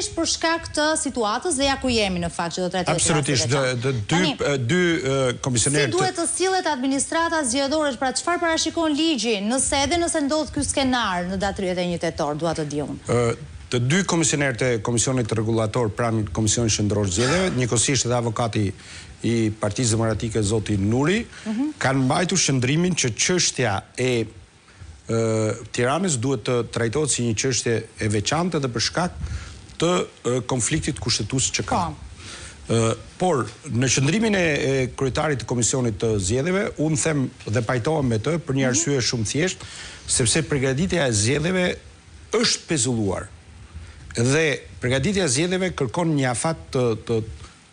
Sigurisht për shkak të situatës dhe ja ku jemi në fakt që do të trajtohet. Absolutisht, dy komisionerët. Si duhet të sillet administrata zgjedhore, pra çfarë parashikon ligji, edhe nëse ndodh ky skenar në datë 31 tetor, dua të di unë. Të dy komisionerët e Komisionit Rregullator pranë Komisionit Shëndror Zgjedhjeve, njëkohësisht edhe avokati i Partisë Demokratike zoti Nuri, kanë mbajtur shëndrimin që çështja e Tiranës duhet të trajtohet si një çështje e veçantë dhe për shkak të konfliktit kushtetues që ka. Por në shëndrimin e kryetarit të Komisionit të Zgjedhjeve, unë them dhe pajtohem me të për një arsye shumë thjesht, sepse përgatitja e zgjedhjeve është pezulluar. Dhe përgatitja e zgjedhjeve kërkon një afat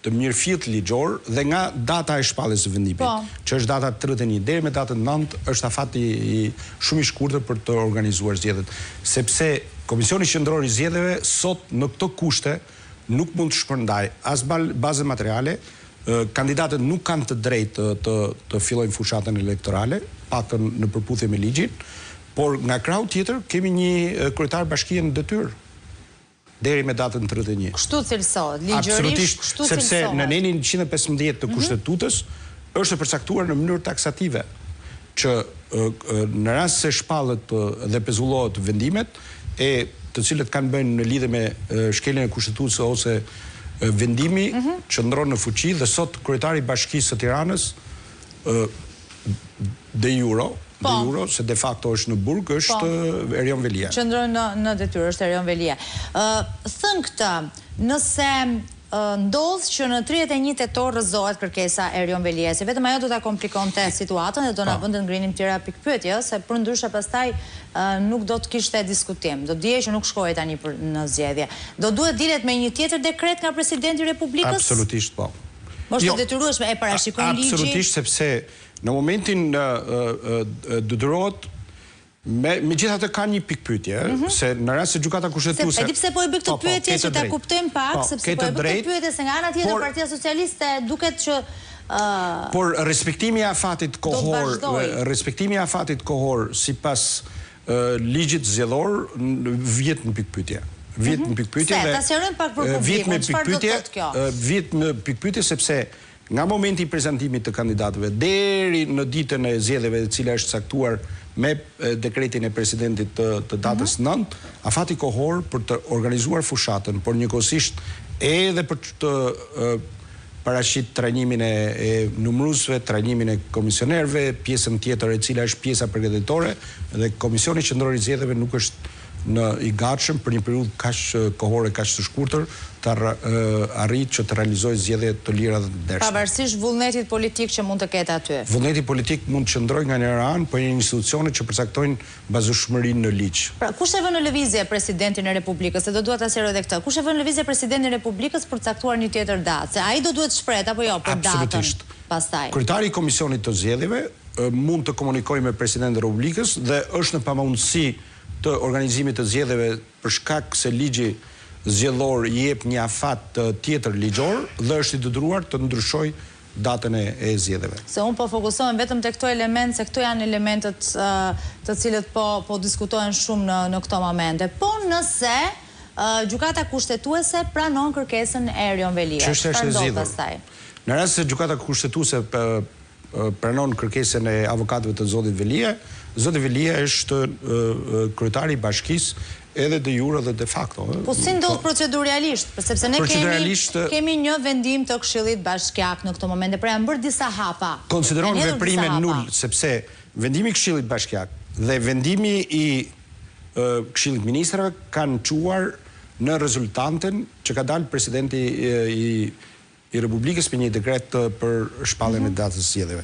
të mirëfillt ligjor dhe nga data e shpalljes së vendimit, që është data 31 deri me datën 9, është afat shumë i shkurtër për të organizuar zgjedhjet, sepse Komisioni Qendror i Zgjedhjeve sot në këto kushte nuk mund të shpërndaj as bazë materiale, kandidatët nuk kanë të drejtë të fillojnë fushatën elektorale, paktën në përputhje me ligjin, por nga krau tjetër kemi një kryetar bashkie në detyrë deri me datën 31. Kështu cilësohet, ligjërisht kështu cilësohet. Sepse në nenin 115 të kushtetutës është e përcaktuar në mënyrë taksative që në rast se shpallet dhe pezullohet vendimet e të cilët kanë bënë në lidhje me shkeljen e kushtetutës ose vendimi që ndron në fuqi dhe sot kryetari i Bashkisë së Tiranës de juro, se de facto është në burg, është Erion Velia. Qëndron në detyrë, është Erion Velia. Thënë këtë, nëse ndodh që në 31 tetor rrëzohet kërkesa Erion Velia, se vetëm ajo do ta komplikonte situatën dhe do na bënte ngrinim tëra pikpyetje, se përndryshe pastaj nuk do të kishte diskutim. Do dije që nuk shkojë tani në zgjedhje. Do duhet dilet me një tjetër dekret nga presidenti i Republikës? Absolutisht po. Është detyrueshme, e parashikon ligji? Absolutisht, sepse në momentin detyrohet megjithatë ka një pikpyetje, se në rast se gjykata kushtetuese. E di pse po i bëj këtë pyetje që ta kuptojmë pak, sepse po i bëj këtë pyetje se nga ana tjetër Partia Socialiste duket që por respektimi i afatit kohor sipas ligjit zgjedhor vjet në pikpyetje. Vjet në pikpyetje dhe ta sqarojmë pak për publikun, çfarë do të thotë kjo? Vjet në pikpyetje sepse nga momenti i prezantimit të kandidatëve deri në ditën e zgjedhjeve, e cila është caktuar me dekretin e presidentit të datës 9, afati kohor për të organizuar fushatën, por njëkohësisht edhe për të parashit trajnimin e numëruesve, trajnimin e komisionerëve, pjesën tjetër e cila është pjesa përgatitore dhe Komisioni Qendror i Zgjedhjeve nuk është i gatshëm për një periudhë kaq kohore kaq të shkurtër të arrit që të realizojë zgjedhje të lira dhe të ndershme. Pavarësisht vullnetit politik që mund të ketë aty. Vullneti politik mund të qëndrojë nga njëra anë, por janë institucione që përcaktojnë bazueshmërinë në ligj. Pra, kush e vën në lëvizje presidentin e Republikës? Se do dua ta sqaroj edhe këtë. Kush e vën në lëvizje presidentin e Republikës për të caktuar një tjetër datë? Se ai do duhet shpreh apo jo për datën pastaj. Kryetari i Komisionit të Zgjedhjeve mund të komunikojë me presidentin e Republikës dhe është në pamundësi të organizimit të zgjedhjeve për shkak se ligji zgjedhor i jep një afat tjetër ligjor dhe është i detyruar të ndryshojë datën e zgjedhjeve. Se unë po fokusohem vetëm te këto element, se këto janë elementet të cilët po diskutohen shumë në këto momente. Po nëse gjykata kushtetuese pranon kërkesën e Erion Velias, çfarë ndodh pastaj? Në rast se gjykata kushtetuese pranon kërkesën e avokatëve të zotit Velia, zoti Velia është kryetari i bashkisë edhe de jure dhe de facto. Po si ndodh proceduralisht, sepse ne kemi një vendim të Këshillit Bashkiak në këto momente, pra janë bërë disa hapa. Konsideron veprime nul, sepse vendimi i Këshillit Bashkiak dhe vendimi i Këshillit Ministrave kanë çuar në rezultantën që ka dalë presidenti i Republikës me një dekret për shpalljen e datës së zgjedhjeve.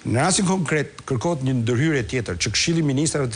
Në rastin konkret kërkohet një ndërhyrje tjetër që Këshilli i Ministrave të